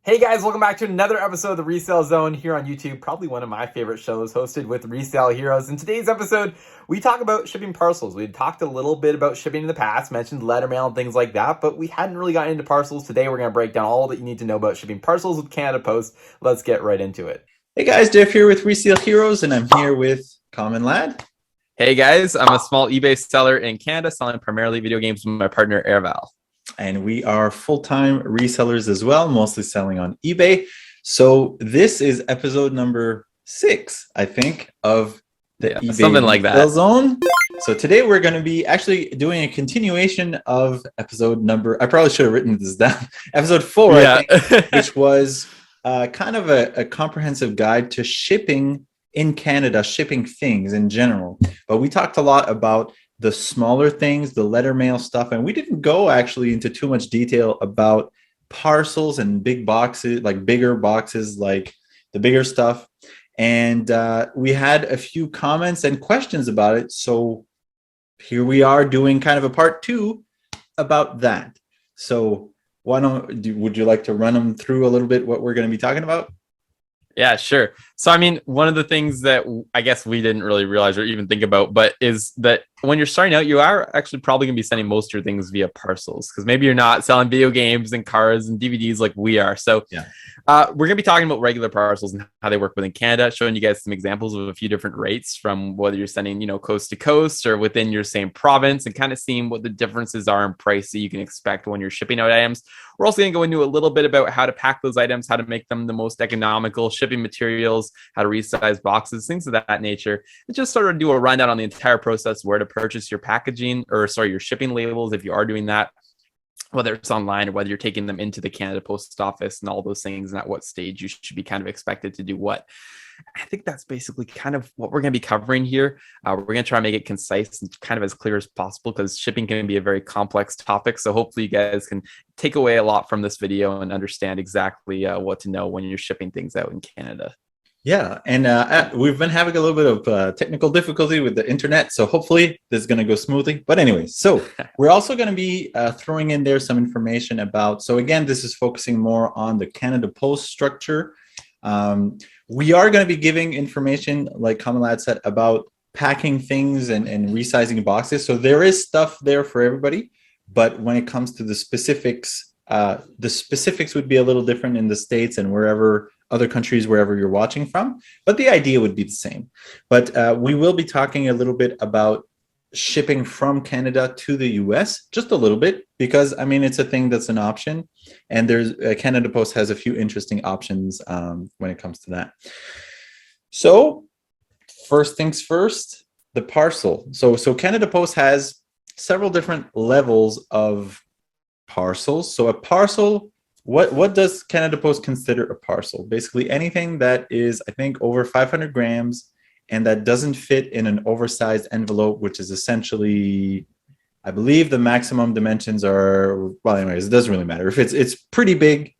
Hey guys, welcome back to another episode of the Resale Zone here on YouTube. Probably one of my favorite shows hosted with resale heroes. In today's episode, we talk about shipping parcels. We had talked a little bit about shipping in the past, mentioned letter mail and things like that, but we hadn't really gotten into parcels. Today, we're going to break down all that you need to know about shipping parcels with Canada Post. Let's get right into it. Hey guys, Jeff here with Resale Heroes, and I'm here with Commonlad. Hey guys, I'm a small eBay seller in Canada selling primarily video games with my partner Airval. And we are full-time resellers as well, mostly selling on eBay. So this is episode number 6, I think, of the eBay something like Resale that. Zone. So today we're going to be actually doing a continuation of episode number, I probably should have written this down, episode 4, Yeah. I think, which was kind of a comprehensive guide to shipping in Canada, shipping things in general. But we talked a lot about the smaller things, the letter mail stuff, and we didn't go actually into too much detail about parcels and big boxes, like bigger boxes, like the bigger stuff. And we had a few comments and questions about it. So here we are doing kind of a part 2 about that. So would you like to run them through a little bit what we're going to be talking about? Yeah, sure. So, I mean, one of the things that I guess we didn't really realize or even think about, but is that when you're starting out, you are actually probably going to be sending most of your things via parcels because maybe you're not selling video games and cars and DVDs like we are. So, Yeah. We're going to be talking about regular parcels and how they work within Canada, showing you guys some examples of a few different rates from whether you're sending, coast to coast or within your same province and kind of seeing what the differences are in price that you can expect when you're shipping out items. We're also going to go into a little bit about how to pack those items, how to make them the most economical, shipping materials, how to resize boxes, things of that nature. And just sort of do a rundown on the entire process, where to purchase your packaging your shipping labels if you are doing that, whether it's online or whether you're taking them into the Canada Post Office and all those things, and at what stage you should be kind of expected to do what. I think that's basically kind of what we're going to be covering here. We're going to try and make it concise and kind of as clear as possible because shipping can be a very complex topic. So hopefully you guys can take away a lot from this video and understand exactly what to know when you're shipping things out in Canada. Yeah, and we've been having a little bit of technical difficulty with the internet, so hopefully this is going to go smoothly. But anyway, so we're also going to be throwing in there some information about, so again, this is focusing more on the Canada Post structure. We are going to be giving information, like Commonlad said, about packing things and resizing boxes. So there is stuff there for everybody, but when it comes to the specifics would be a little different in the States and wherever other countries, wherever you're watching from, but the idea would be the same. But we will be talking a little bit about shipping from Canada to the US, just a little bit, because I mean, it's a thing that's an option. And there's Canada Post has a few interesting options when it comes to that. So first things first, the parcel. So Canada Post has several different levels of parcels. So a parcel, what does Canada Post consider a parcel? Basically anything that is, I think, over 500 grams and that doesn't fit in an oversized envelope, which is essentially, I believe the maximum dimensions are, well, anyways, it doesn't really matter. If it's pretty big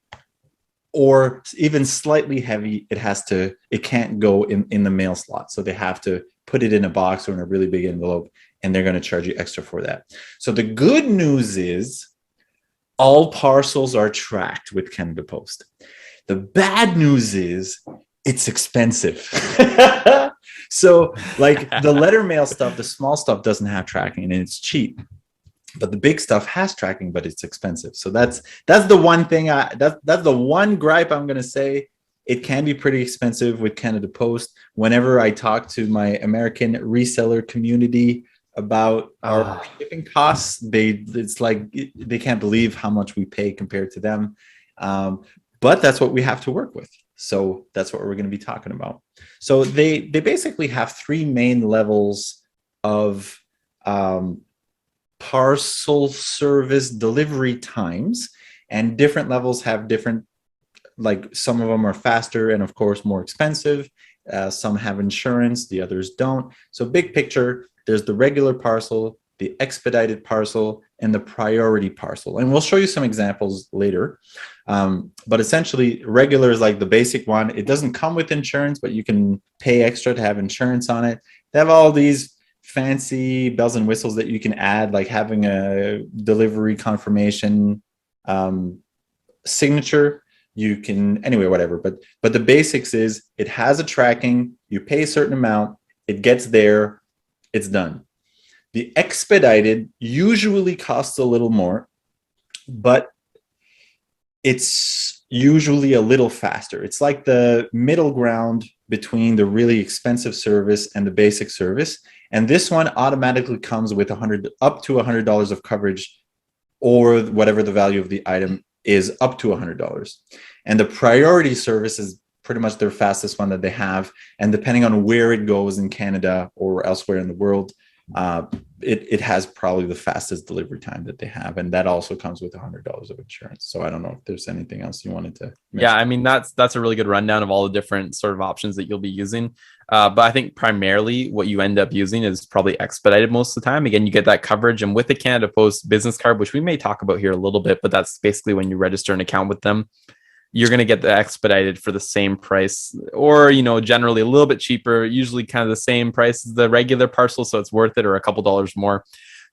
or even slightly heavy, it can't go in the mail slot. So they have to put it in a box or in a really big envelope, and they're going to charge you extra for that. So the good news is all parcels are tracked with Canada Post. The bad news is it's expensive. So like the letter mail stuff, the small stuff doesn't have tracking and it's cheap. But the big stuff has tracking, but it's expensive. So that's the one thing that's the one gripe I'm going to say. It can be pretty expensive with Canada Post. Whenever I talk to my American reseller community about our shipping costs, it's like they can't believe how much we pay compared to them. But that's what we have to work with. So that's what we're going to be talking about. So they basically have 3 main levels of parcel service delivery times, and different levels have different, like some of them are faster and of course more expensive. Some have insurance, the others don't. So big picture, there's the regular parcel, the expedited parcel, and the priority parcel. And we'll show you some examples later. But essentially, regular is like the basic one. It doesn't come with insurance, but you can pay extra to have insurance on it. They have all these fancy bells and whistles that you can add, like having a delivery confirmation signature. you can anyway, whatever. But the basics is it has a tracking, you pay a certain amount, it gets there, it's done. The expedited usually costs a little more, but it's usually a little faster. It's like the middle ground between the really expensive service and the basic service. And this one automatically comes with up to $100 of coverage, or whatever the value of the item is, up to $100. And the priority service is pretty much their fastest one that they have. And depending on where it goes in Canada or elsewhere in the world, it has probably the fastest delivery time that they have, and that also comes with $100 of insurance. So I don't know if there's anything else you wanted to mention. Yeah, I mean, that's a really good rundown of all the different sort of options that you'll be using. But I think primarily what you end up using is probably expedited most of the time. Again, you get that coverage, and with the Canada Post business card, which we may talk about here a little bit, but that's basically when you register an account with them, you're going to get the expedited for the same price, or, generally a little bit cheaper, usually kind of the same price as the regular parcel. So it's worth it, or a couple dollars more.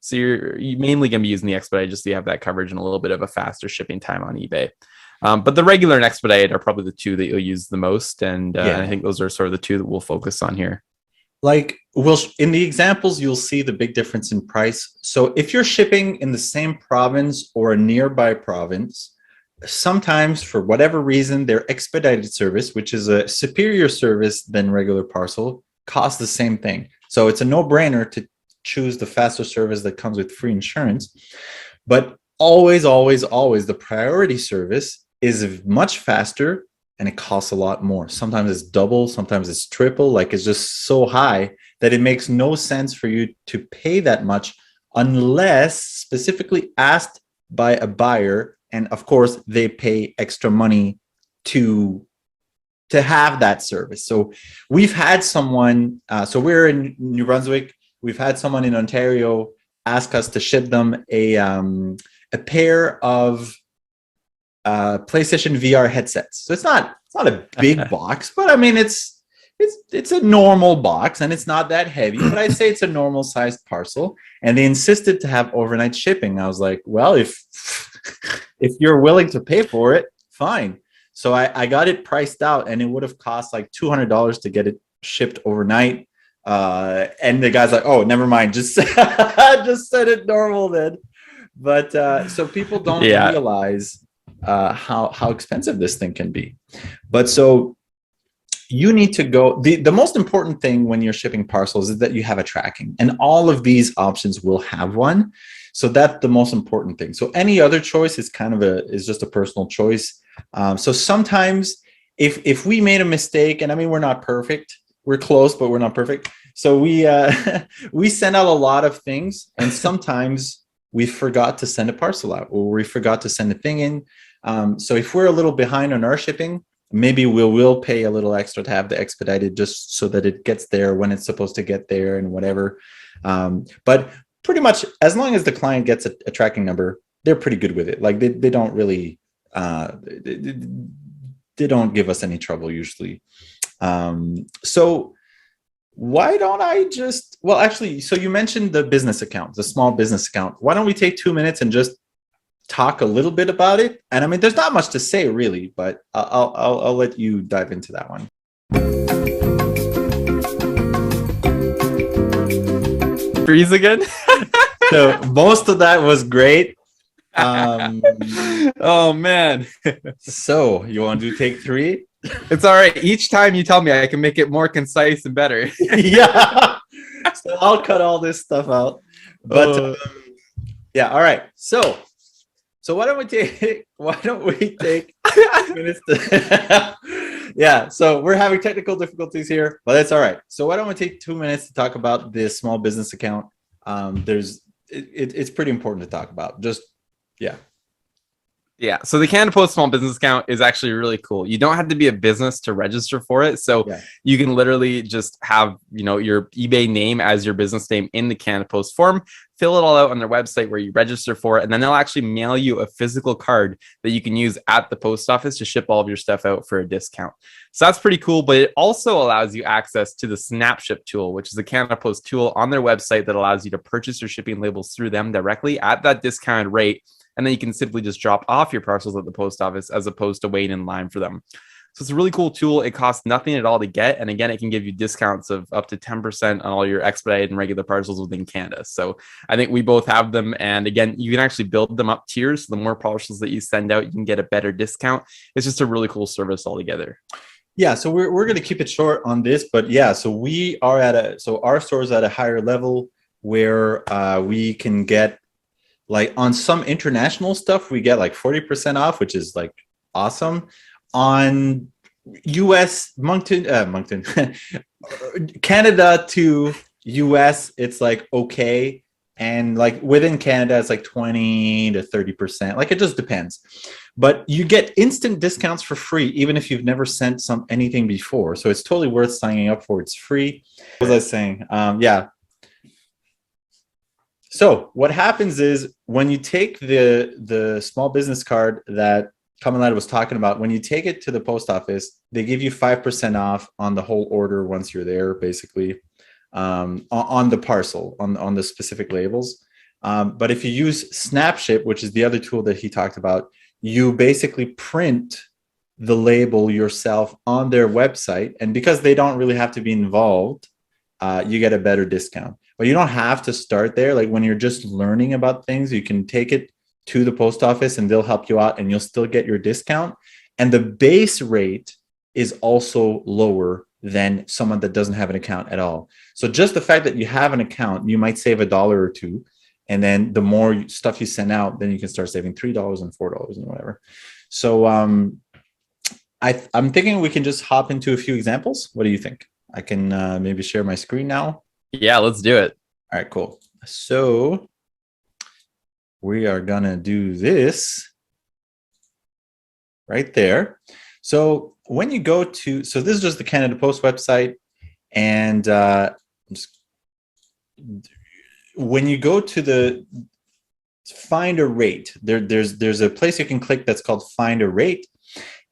So you're mainly going to be using the expedited just so you have that coverage and a little bit of a faster shipping time on eBay. But the regular and expedited are probably the two that you'll use the most. And I think those are sort of the two that we'll focus on here. Like, in the examples, you'll see the big difference in price. So if you're shipping in the same province or a nearby province, sometimes for whatever reason, their expedited service, which is a superior service than regular parcel, costs the same thing. So it's a no-brainer to choose the faster service that comes with free insurance. But always, always, always, the priority service is much faster and it costs a lot more. Sometimes it's double, sometimes it's triple. Like, it's just so high that it makes no sense for you to pay that much unless specifically asked by a buyer. And of course, they pay extra money to have that service. So we've had someone, so we're in New Brunswick, we've had someone in Ontario ask us to ship them a pair of PlayStation VR headsets. So it's not a big box, but I mean, it's a normal box, and it's not that heavy, but I'd say it's a normal sized parcel. And they insisted to have overnight shipping. I was like, well, if you're willing to pay for it, fine. So I got it priced out, and it would have cost like $200 to get it shipped overnight. And the guy's like, oh, never mind. Just set it normal then. But so people don't realize how expensive this thing can be. But so you need to go, the most important thing when you're shipping parcels is that you have a tracking, and all of these options will have one. So that's the most important thing. So any other choice is is just a personal choice. So sometimes if we made a mistake, and I mean, we're not perfect, we're close, but we're not perfect. So we send out a lot of things, and sometimes we forgot to send a parcel out, or we forgot to send a thing in. So if we're a little behind on our shipping, maybe we will pay a little extra to have the expedited, just so that it gets there when it's supposed to get there and whatever. But pretty much, as long as the client gets a tracking number, they're pretty good with it. Like, they don't really, they don't give us any trouble usually. So why don't I just, well, actually, so you mentioned the business account, the small business account. Why don't we take 2 minutes and just talk a little bit about it? And I mean, there's not much to say really, but I'll let you dive into that one. Freeze again? So most of that was great. Oh man. So you want to do take 3? It's all right. Each time you tell me, I can make it more concise and better. Yeah. So I'll cut all this stuff out. But yeah, all right. So why don't we take 2 minutes to yeah, so we're having technical difficulties here, but that's all right. So why don't we take 2 minutes to talk about this small business account? It's pretty important to talk about. Just Yeah. So the Canada Post small business account is actually really cool. You don't have to be a business to register for it. So you can literally just have, your eBay name as your business name in the Canada Post form, fill it all out on their website where you register for it. And then they'll actually mail you a physical card that you can use at the post office to ship all of your stuff out for a discount. So that's pretty cool. But it also allows you access to the Snapship tool, which is a Canada Post tool on their website that allows you to purchase your shipping labels through them directly at that discounted rate, and then you can simply just drop off your parcels at the post office as opposed to waiting in line for them. So it's a really cool tool. It costs nothing at all to get. And again, it can give you discounts of up to 10% on all your expedited and regular parcels within Canada. So I think we both have them. And again, you can actually build them up tiers. So the more parcels that you send out, you can get a better discount. It's just a really cool service altogether. Yeah, so we're going to keep it short on this, but yeah, so we are our store is at a higher level where we can get, like, on some international stuff, we get like 40% off, which is like awesome. On US Moncton Canada to US, it's like okay, and like within Canada it's like 20 to 30%, like it just depends, but you get instant discounts for free even if you've never sent anything before, so it's totally worth signing up for. It's free. What was I saying? Yeah, so what happens is when you take the small business card that Commonlad was talking about, when you take it to the post office, they give you 5% off on the whole order once you're there, basically, on the parcel, on the specific labels. But if you use Snapship, which is the other tool that he talked about, you basically print the label yourself on their website. And because they don't really have to be involved, you get a better discount. But you don't have to start there. Like when you're just learning about things, you can take it to the post office and they'll help you out and you'll still get your discount. And the base rate is also lower than someone that doesn't have an account at all. So just the fact that you have an account, you might save $1 or $2. And then the more stuff you send out, then you can start saving $3 and $4 and whatever. So I'm thinking we can just hop into a few examples. What do you think? I can maybe share my screen now. Yeah, let's do it. All right, cool. So we are gonna do this right there. So when you go to, so this is just the Canada Post website, and when you go to the find a rate, there's a place you can click that's called find a rate,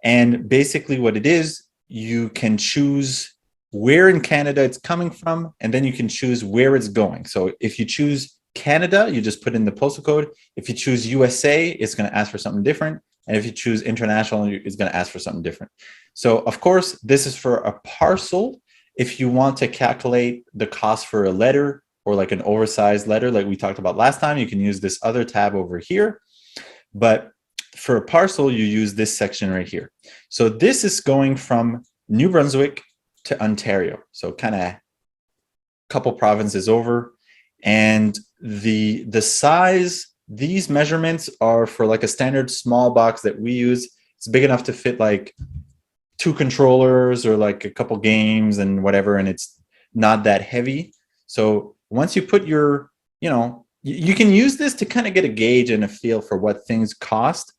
and basically what it is, you can choose where in Canada it's coming from, and then you can choose where it's going. So if you choose Canada, you just put in the postal code. If you choose USA, it's going to ask for something different. And if you choose international, it's going to ask for something different. So of course, this is for a parcel. If you want to calculate the cost for a letter or like an oversized letter, like we talked about last time, you can use this other tab over here. But for a parcel, you use this section right here. So this is going from New Brunswick to Ontario. So kind of a couple provinces over. And the size, these measurements are for like a standard small box that we use. It's big enough to fit like 2 controllers or like a couple games and whatever, and it's not that heavy. So once you put your, you can use this to kind of get a gauge and a feel for what things cost.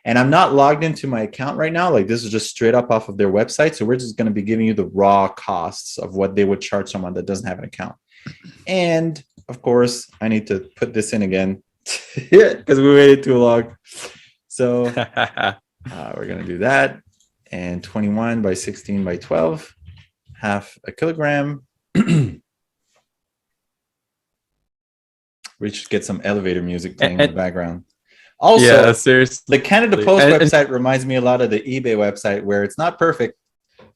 And I'm not logged into my account right now. Like this is just straight up off of their website. So we're just going to be giving you the raw costs of what they would charge someone that doesn't have an account. And of course, I need to put this in again because we waited too long. So we're going to do that. And 21 by 16 by 12, half a kilogram. We should get some elevator music playing in the background. Also, yeah, seriously, the Canada Post website reminds me a lot of the eBay website, where it's not perfect,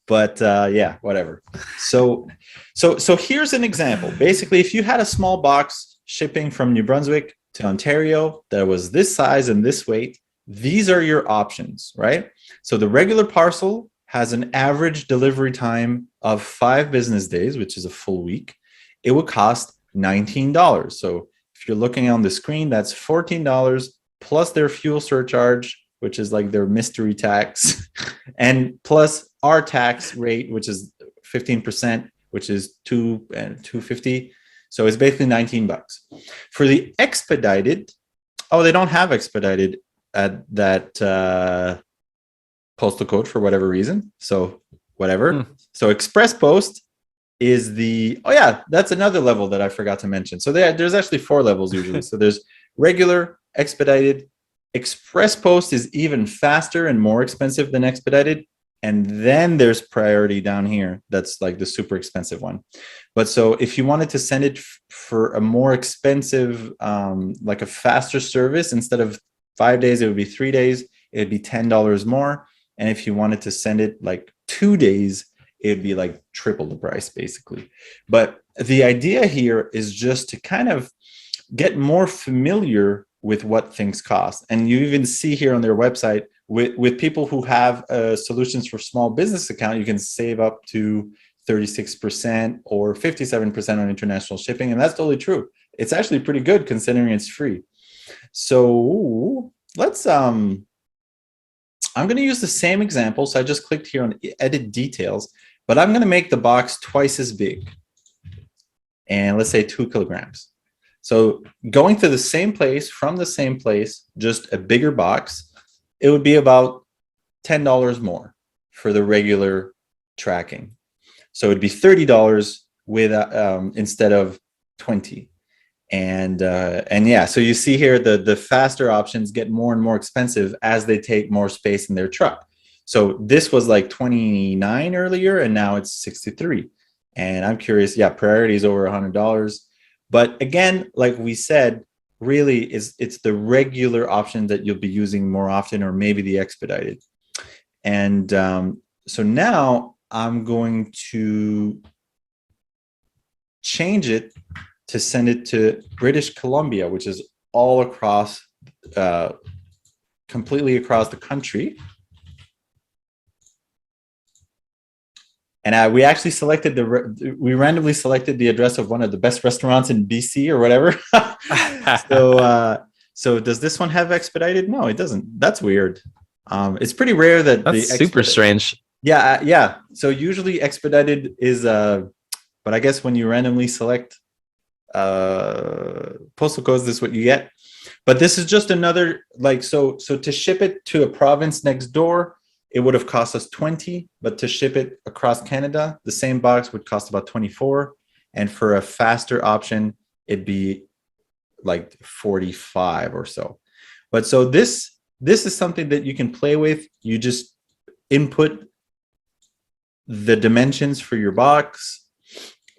but yeah, whatever. So here's an example. Basically, if you had a small box shipping from New Brunswick to Ontario that was this size and this weight, these are your options, right? So the regular parcel has an average delivery time of 5 business days, which is a full week. It would cost $19. So if you're looking on the screen, that's $14 plus their fuel surcharge, which is like their mystery tax, and plus our tax rate, which is 15%, which is $2.50. So it's basically $19. For the expedited, they don't have expedited at that postal code for whatever reason. So whatever. So Express Post is that's another level that I forgot to mention. So there's actually 4 levels usually. So there's regular, expedited. Express Post is even faster and more expensive than expedited. And then there's priority down here. That's like the super expensive one. But so if you wanted to send it for a more expensive, like a faster service, instead of 5 days, it would be 3 days. It'd be $10 more. And if you wanted to send it like 2 days, it'd be like triple the price basically. But the idea here is just to kind of get more familiar with what things cost. And you even see here on their website with people who have solutions for small business account, you can save up to 36% or 57% on international shipping. And that's totally true. It's actually pretty good considering it's free. So let's, I'm going to use the same example. So I just clicked here on edit details, but I'm going to make the box twice as big. And let's say 2 kilograms. So going to the same place from the same place, just a bigger box, it would be about $10 more for the regular tracking. So it'd be $30 with instead of 20. And yeah, so you see here the faster options get more and more expensive as they take more space in their truck. So this was like 29 earlier, and now it's 63. And I'm curious, yeah, priority is over $100. But again, like we said, really it's the regular option that you'll be using more often, or maybe the expedited. And so now I'm going to change it to send it to British Columbia, which is all across, completely across the country. And we actually selected we randomly selected the address of one of the best restaurants in BC or whatever. So does this one have expedited? No, it doesn't. That's weird. It's pretty rare that that's super strange. Yeah, yeah. So usually expedited is, but I guess when you randomly select postal codes, this is what you get. But this is just another, like, so to ship it to a province next door, it would have cost us 20, but to ship it across Canada, the same box would cost about 24. And for a faster option, it'd be like 45 or so. But so this is something that you can play with. You just input the dimensions for your box,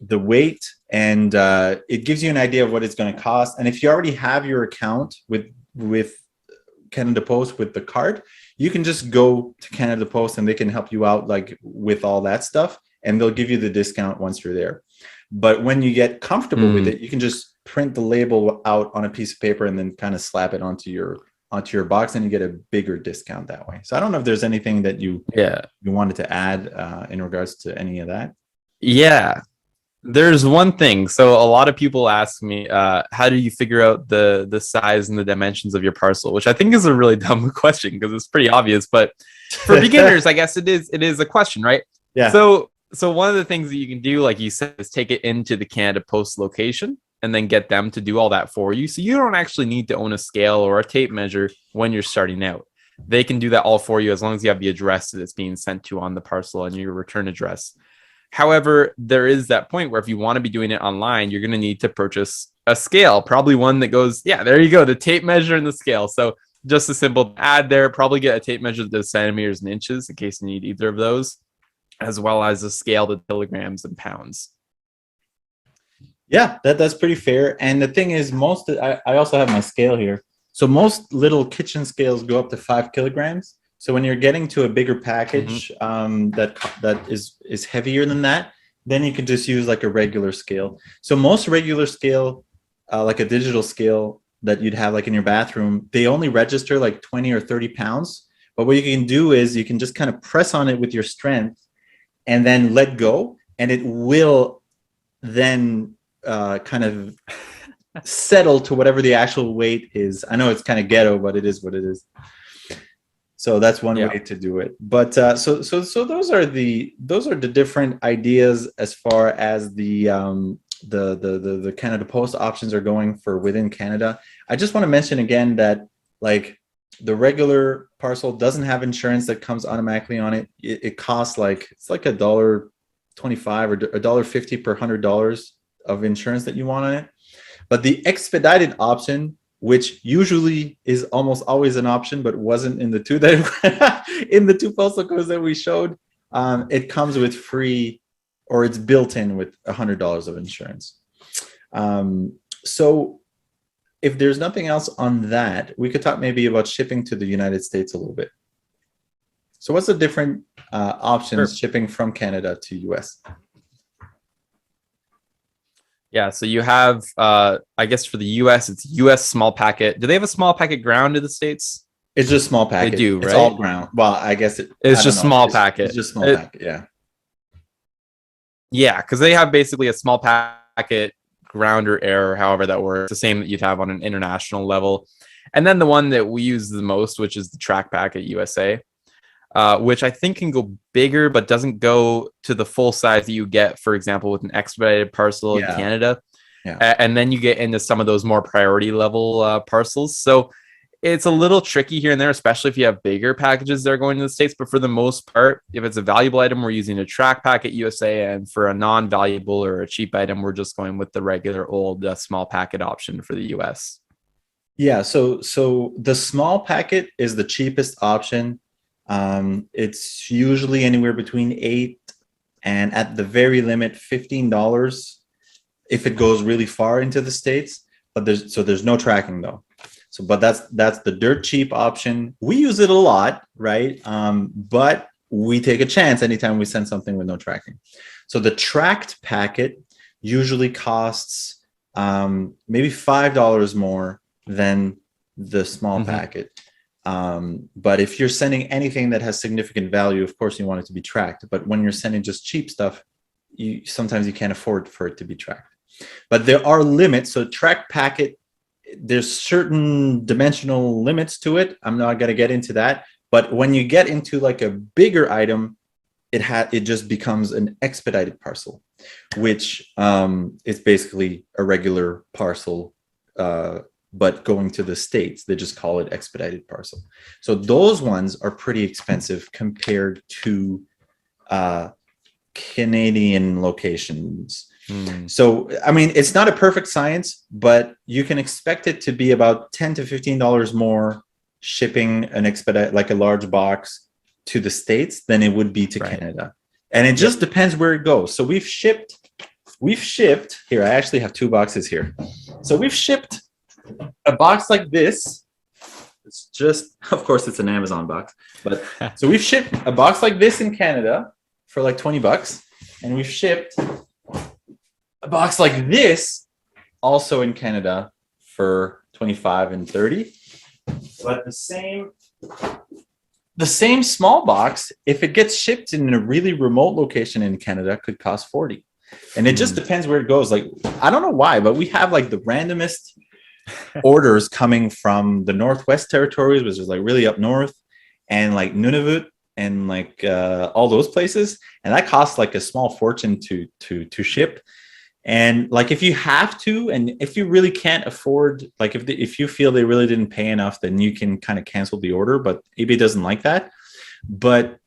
the weight, and it gives you an idea of what it's going to cost. And if you already have your account with Canada Post with the card, you can just go to Canada Post and they can help you out like with all that stuff, and they'll give you the discount once you're there. But when you get comfortable with it, you can just print the label out on a piece of paper and then kind of slap it onto your box, and you get a bigger discount that way. So I don't know if there's anything that you wanted to add in regards to any of that. Yeah. There's one thing. So a lot of people ask me, how do you figure out the size and the dimensions of your parcel? Which I think is a really dumb question because it's pretty obvious. But for beginners, I guess it is a question, right? Yeah. So one of the things that you can do, like you said, is take it into the Canada Post location and then get them to do all that for you. So you don't actually need to own a scale or a tape measure when you're starting out. They can do that all for you as long as you have the address that it's being sent to on the parcel and your return address. However, there is that point where if you want to be doing it online, you're going to need to purchase a scale, probably one that goes, yeah, there you go, the tape measure and the scale. So just a simple add there, probably get a tape measure that does centimeters and inches in case you need either of those, as well as a scale to kilograms and pounds. Yeah, that's pretty fair. And the thing is, I also have my scale here. So most little kitchen scales go up to 5 kilograms. So when you're getting to a bigger package that is heavier than that, then you can just use like a regular scale. So most regular scale, like a digital scale that you'd have like in your bathroom, they only register like 20 or 30 pounds. But what you can do is you can just kind of press on it with your strength and then let go. And it will then kind of settle to whatever the actual weight is. I know it's kind of ghetto, but it is what it is. So that's one way to do it. But so those are the different ideas as far as the Canada Post options are going for within Canada. I just want to mention again that like the regular parcel doesn't have insurance that comes automatically on it. It costs it's like $1.25 or $1.50 per $100 of insurance that you want on it. But the expedited option, which usually is almost always an option, but wasn't in the two postal codes that we showed. It comes with free, or it's built in with $100 of insurance. So if there's nothing else on that, we could talk maybe about shipping to the United States a little bit. So what's the different options Sure. shipping from Canada to US? Yeah, so you have, I guess for the US, it's US small packet. Do they have a small packet ground in the States? It's just small packet. They do, It's right? all ground. Well, I guess It's I don't just know. small It's packet. just small packet. Yeah. Yeah, because they have basically a small packet ground or air, however that works, the same that you'd have on an international level. And then the one that we use the most, which is the track packet USA, which I think can go bigger, but doesn't go to the full size that you get, for example, with an expedited parcel in Canada. Yeah. And then you get into some of those more priority level parcels. So it's a little tricky here and there, especially if you have bigger packages that are going to the States. But for the most part, if it's a valuable item, we're using a track packet USA. And for a non-valuable or a cheap item, we're just going with the regular old small packet option for the US. Yeah. So the small packet is the cheapest option. It's usually anywhere between $8 and at the very limit $15 if it goes really far into the States. But there's no tracking though. So, but that's the dirt cheap option. We use it a lot, right? But we take a chance anytime we send something with no tracking. So the tracked packet usually costs maybe $5 more than the small packet. But if you're sending anything that has significant value, of course you want it to be tracked. But when you're sending just cheap stuff, sometimes you can't afford for it to be tracked. But there are limits. So track packet, there's certain dimensional limits to it. I'm not going to get into that. But when you get into like a bigger item, it just becomes an expedited parcel, which is basically a regular parcel, but going to the States. They just call it expedited parcel. So those ones are pretty expensive compared to Canadian locations. So, I mean, it's not a perfect science, but you can expect it to be about $10 to $15 more shipping an expedite, like a large box, to the States than it would be to Canada. And it just depends where it goes. So we've shipped here. I actually have 2 boxes here. So we've shipped a box like this. It's just, of course, it's an Amazon box, but so we've shipped a box like this in Canada for like $20, and we've shipped a box like this also in Canada for 25 and 30. But the same small box, if it gets shipped in a really remote location in Canada, could cost 40. And it just depends where it goes. Like, I don't know why, but we have like the randomest orders coming from the Northwest Territories, which is like really up north, and like Nunavut and like all those places. And that costs like a small fortune to ship. And like, if you have to, and if you really can't afford, like if you feel they really didn't pay enough, then you can kind of cancel the order, but eBay doesn't like that. But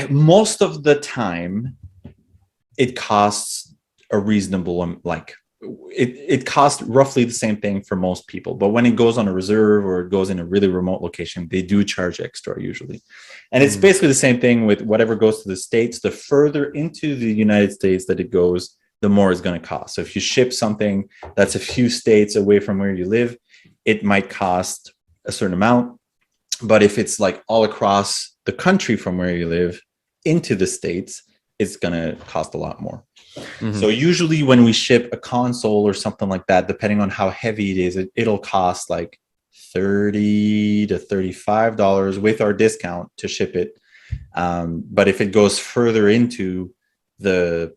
most of the time it costs a reasonable, like it costs roughly the same thing for most people. But when it goes on a reserve or it goes in a really remote location, they do charge extra usually. And it's basically the same thing with whatever goes to the States. The further into the United States that it goes, the more it's going to cost. So if you ship something that's a few states away from where you live, it might cost a certain amount. But if it's like all across the country from where you live into the States, it's going to cost a lot more. So usually when we ship a console or something like that, depending on how heavy it is, it'll cost like $30 to $35 with our discount to ship it. But if it goes further into the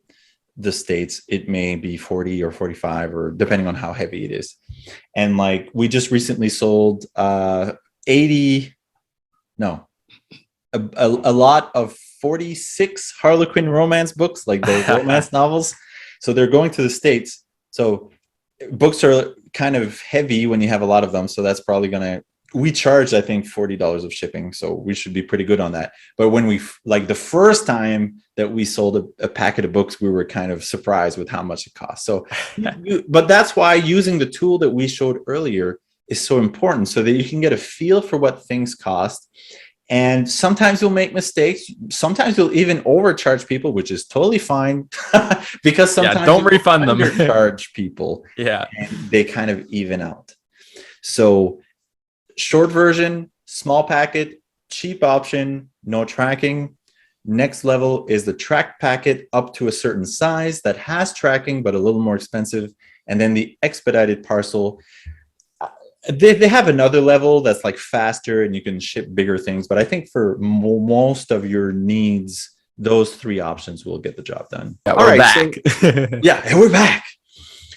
States, it may be 40 or 45, or depending on how heavy it is. And like, we just recently sold a lot of 46 Harlequin romance books, like those romance novels. So they're going to the States. So books are kind of heavy when you have a lot of them. So that's probably we charge, I think, $40 of shipping. So we should be pretty good on that. But when like the first time that we sold a packet of books, we were kind of surprised with how much it cost. So, but that's why using the tool that we showed earlier is so important, so that you can get a feel for what things cost. And sometimes you'll make mistakes. Sometimes you'll even overcharge people, which is totally fine because sometimes don't refund them. Undercharge people. Yeah. And they kind of even out. So short version, small packet, cheap option, no tracking. Next level is the tracked packet up to a certain size that has tracking, but a little more expensive. And then the expedited parcel. They have another level that's like faster and you can ship bigger things. But I think for most of your needs, those three options will get the job done. Yeah, we're back. Yeah, and we're back.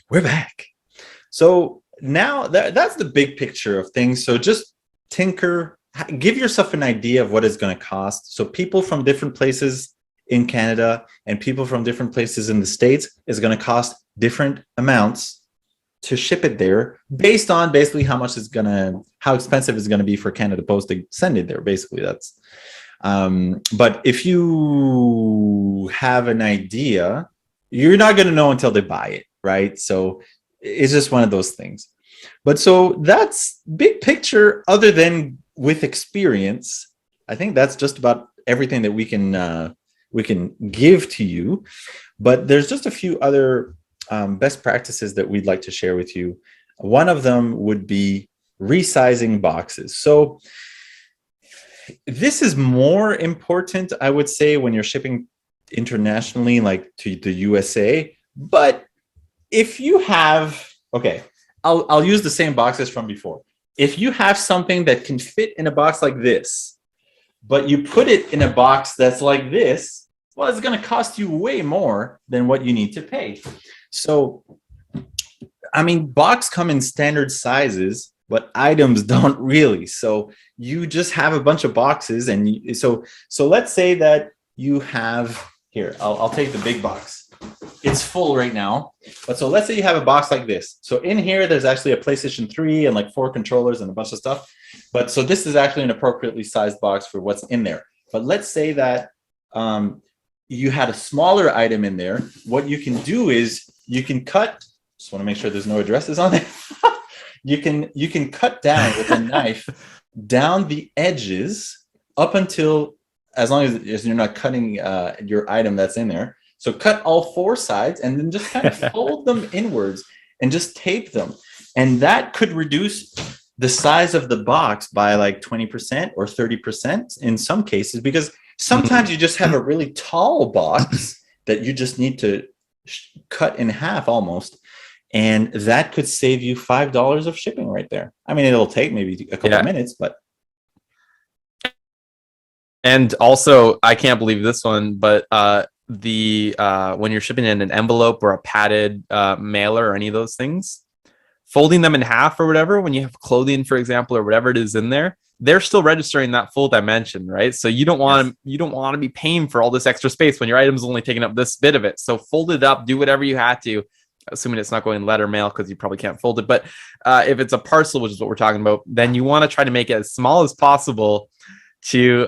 We're back. So now that's the big picture of things. So just tinker, give yourself an idea of what it's going to cost. So people from different places in Canada and people from different places in the States is going to cost different amounts to ship it there based on basically how expensive it's going to be for Canada Post to send it there. Basically, that's. But if you have an idea, you're not going to know until they buy it, right? So it's just one of those things. But so that's big picture. Other than with experience, I think that's just about everything that we can give to you. But there's just a few other best practices that we'd like to share with you. One of them would be resizing boxes. So this is more important, I would say, when you're shipping internationally, like to the USA. But if you have, okay, I'll use the same boxes from before. If you have something that can fit in a box like this, but you put it in a box that's like this, well, it's going to cost you way more than what you need to pay. So, I mean, boxes come in standard sizes, but items don't really. So you just have a bunch of boxes. And so let's say that you have, here, I'll take the big box. It's full right now. But so let's say you have a box like this. So in here, there's actually a PlayStation 3 and like 4 controllers and a bunch of stuff. But so this is actually an appropriately sized box for what's in there. But let's say that you had a smaller item in there. What you can do is you can cut, just want to make sure there's no addresses on it. You can cut down with a knife down the edges up until, as long as you're not cutting your item that's in there. So cut all 4 sides and then just kind of fold them inwards and just tape them. And that could reduce the size of the box by like 20% or 30% in some cases, because sometimes you just have a really tall box that you just need to cut in half almost. And that could save you $5 of shipping right there. I mean, it'll take maybe a couple of minutes, but. And also, I can't believe this one, but when you're shipping in an envelope or a padded mailer or any of those things, folding them in half or whatever, when you have clothing, for example, or whatever it is in there, they're still registering that full dimension, right? So you don't want to be paying for all this extra space when your item's only taking up this bit of it. So fold it up, do whatever you had to, assuming it's not going letter mail because you probably can't fold it. But if it's a parcel, which is what we're talking about, then you want to try to make it as small as possible to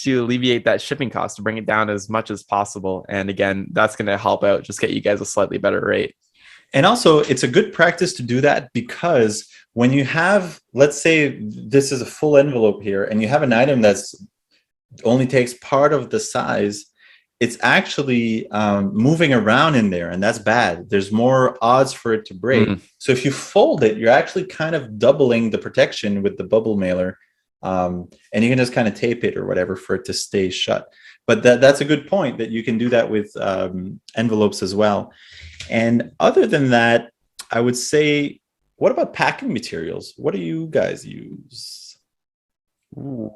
alleviate that shipping cost, to bring it down as much as possible. And again, that's going to help out, just get you guys a slightly better rate. And also, it's a good practice to do that, because when you have, let's say this is a full envelope here, and you have an item that's only takes part of the size, it's actually moving around in there, and that's bad. There's more odds for it to break. So if you fold it, you're actually kind of doubling the protection with the bubble mailer, and you can just kind of tape it or whatever for it to stay shut. But that's a good point, that you can do that with envelopes as well. And other than that, I would say, what about packing materials? What do you guys use? Ooh.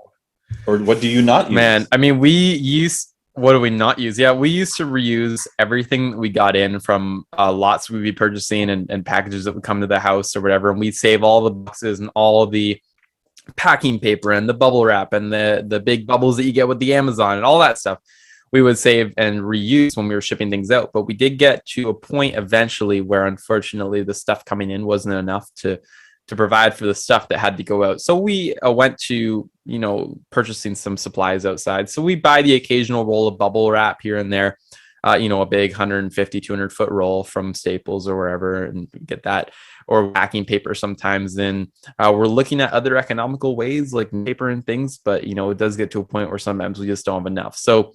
Or what do you not use? Man, I mean, what do we not use? Yeah, we used to reuse everything we got in from lots we'd be purchasing and packages that would come to the house or whatever. And we'd save all the boxes and all of the packing paper and the bubble wrap and the big bubbles that you get with the Amazon and all that stuff. We would save and reuse when we were shipping things out. But we did get to a point eventually where, unfortunately, the stuff coming in wasn't enough to provide for the stuff that had to go out. So we went to, purchasing some supplies outside. So we buy the occasional roll of bubble wrap here and there. a big 150, 200-foot roll from Staples or wherever and get that, or packing paper sometimes. Then we're looking at other economical ways like paper and things, but it does get to a point where sometimes we just don't have enough. So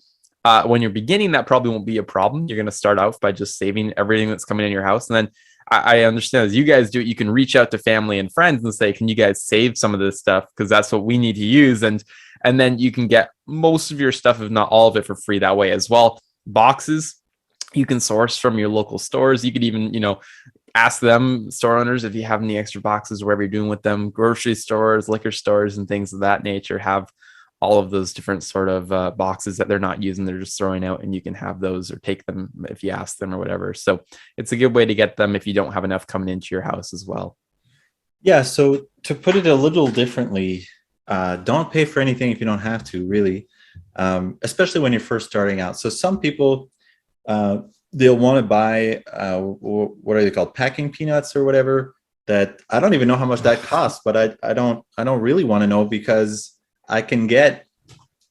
when you're beginning, that probably won't be a problem. You're going to start out by just saving everything that's coming in your house. And then I understand as you guys do it, you can reach out to family and friends and say, can you guys save some of this stuff? Because that's what we need to use. And then you can get most of your stuff, if not all of it, for free that way as well. Boxes you can source from your local stores. You could even, ask them, store owners, if you have any extra boxes, wherever you're doing with them. Grocery stores, liquor stores, and things of that nature have all of those different sort of boxes that they're not using, they're just throwing out, and you can have those or take them if you ask them or whatever. So it's a good way to get them if you don't have enough coming into your house as well. Yeah, so to put it a little differently, don't pay for anything if you don't have to, really, especially when you're first starting out. So some people, they'll want to buy, what are they called, packing peanuts or whatever, that I don't even know how much that costs, but I don't really want to know, because I can get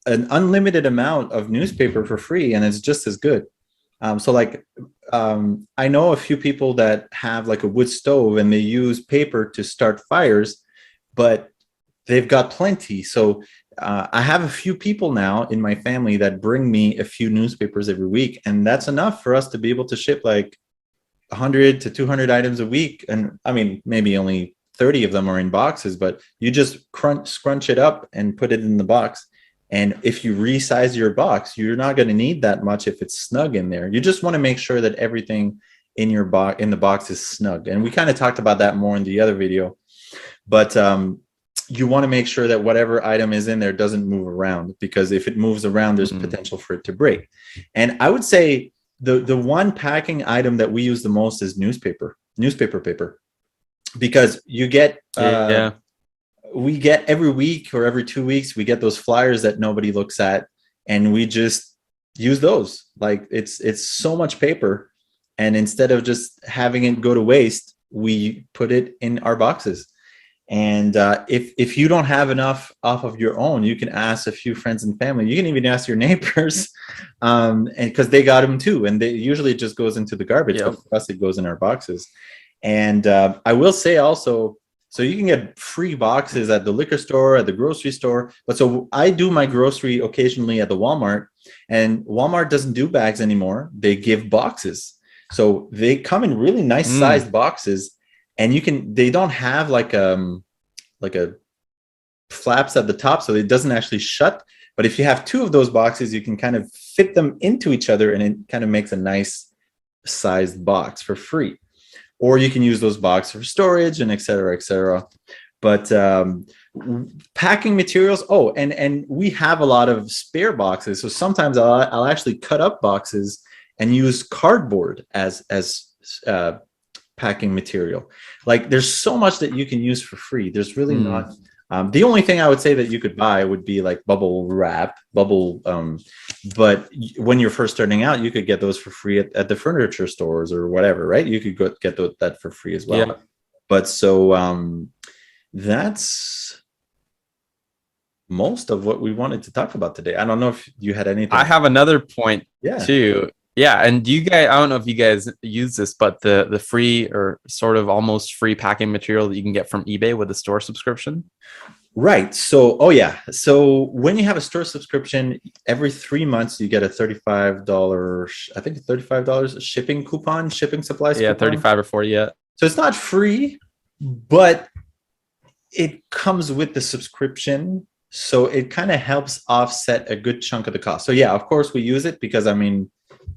an unlimited amount of newspaper for free and it's just as good. I know a few people that have like a wood stove and they use paper to start fires, but they've got plenty. So I have a few people now in my family that bring me a few newspapers every week, and that's enough for us to be able to ship like 100 to 200 items a week. And I mean, maybe only 30 of them are in boxes, but you just scrunch it up and put it in the box. And if you resize your box, you're not going to need that much if it's snug in there. You just want to make sure that everything in your in the box is snug. And we kind of talked about that more in the other video, but you want to make sure that whatever item is in there doesn't move around, because if it moves around, there's potential for it to break. And I would say the one packing item that we use the most is newspaper paper. Because you get, we get every week or every 2 weeks, we get those flyers that nobody looks at, and we just use those. Like it's so much paper, and instead of just having it go to waste, we put it in our boxes. And if you don't have enough off of your own, you can ask a few friends and family. You can even ask your neighbors, and because they got them too, and they usually just goes into the garbage. But for us, it goes in our boxes. And I will say also, so you can get free boxes at the liquor store, at the grocery store. But so I do my grocery occasionally at the Walmart, and Walmart doesn't do bags anymore. They give boxes. So they come in really nice sized boxes, and they don't have like a flaps at the top, so it doesn't actually shut. But if you have two of those boxes, you can kind of fit them into each other, and it kind of makes a nice sized box for free. Or you can use those boxes for storage and et cetera, et cetera. But packing materials, and we have a lot of spare boxes. So sometimes I'll actually cut up boxes and use cardboard as packing material. Like there's so much that you can use for free. There's really not. The only thing I would say that you could buy would be like bubble wrap, but when you're first starting out, you could get those for free at the furniture stores or whatever, right? You could get that for free as well. Yeah. But so that's most of what we wanted to talk about today. I don't know if you had anything. I have another point too. Yeah, and do you guys, I don't know if you guys use this, but the free or sort of almost free packing material that you can get from eBay with a store subscription? Right. So, so when you have a store subscription, every 3 months you get a $35, I think $35 shipping coupon, shipping supplies. Yeah, coupon. 35 or 40. Yeah. So it's not free, but it comes with the subscription. So it kind of helps offset a good chunk of the cost. So yeah, of course we use it because I mean,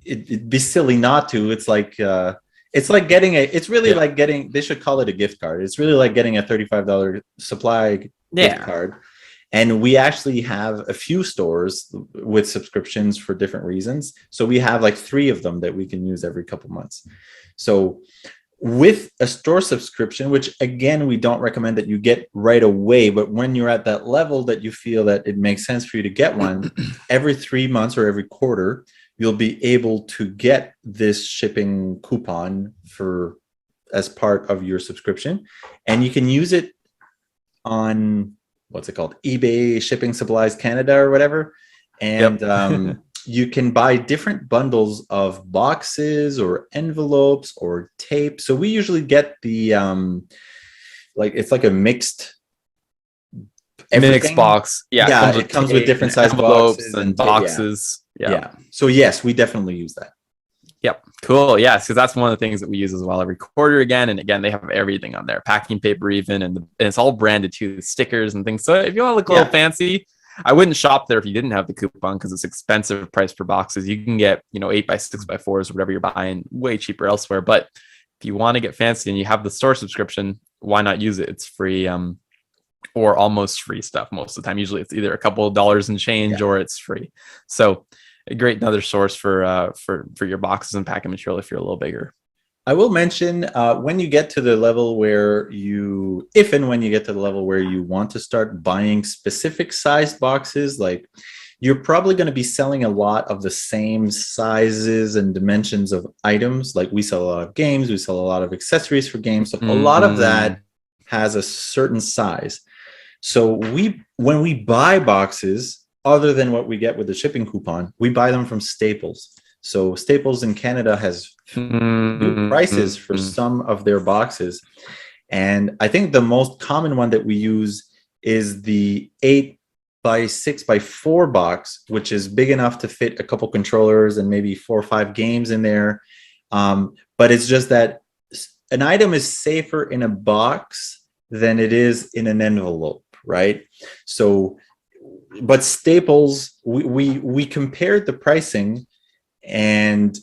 it'd be silly not to. It's like getting like getting, they should call it a gift card. It's really like getting a $35 supply gift card. And we actually have a few stores with subscriptions for different reasons. So we have like 3 of them that we can use every couple months. So with a store subscription, which again, we don't recommend that you get right away, but when you're at that level that you feel that it makes sense for you to get one, every 3 months or every quarter, you'll be able to get this shipping coupon as part of your subscription. And you can use it on, what's it called? eBay Shipping Supplies Canada or whatever. And you can buy different bundles of boxes or envelopes or tape. So we usually get the like it's like a mixed everything. box. Yeah, Yeah, it it comes tape with different and size envelopes boxes and yeah. boxes. Yeah. So yes, we definitely use that. Yep. Cool. Yes, because that's one of the things that we use as well every quarter again. And again, they have everything on there, packing paper even, and it's all branded too, stickers and things. So if you want to look a little fancy, I wouldn't shop there if you didn't have the coupon because it's expensive price per boxes. You can get, 8x6x4s or whatever you're buying way cheaper elsewhere. But if you want to get fancy and you have the store subscription, why not use it? It's free. Or almost free stuff most of the time. Usually it's either a couple of dollars and change or it's free. So a great another source for your boxes and packing material if you're a little bigger. I will mention when you get to the level where if and when you get to the level where you want to start buying specific sized boxes, like you're probably going to be selling a lot of the same sizes and dimensions of items. Like we sell a lot of games, we sell a lot of accessories for games. So a lot of that has a certain size. So when we buy boxes, other than what we get with the shipping coupon, we buy them from Staples. So Staples in Canada has new prices for some of their boxes. And I think the most common one that we use is the 8x6x4 box, which is big enough to fit a couple controllers and maybe 4 or 5 games in there. But it's just that an item is safer in a box than it is in an envelope, right? So, but Staples, we compared the pricing, and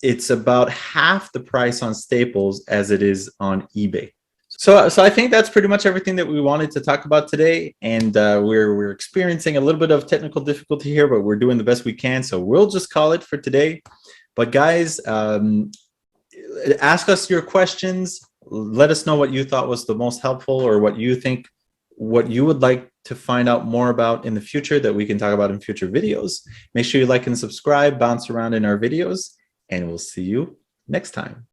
it's about half the price on Staples as it is on eBay. So I think that's pretty much everything that we wanted to talk about today. And we're experiencing a little bit of technical difficulty here, but we're doing the best we can. So we'll just call it for today. But guys, ask us your questions. Let us know what you thought was the most helpful, or what you would like to find out more about in the future that we can talk about in future videos. Make sure you like and subscribe, bounce around in our videos, and we'll see you next time.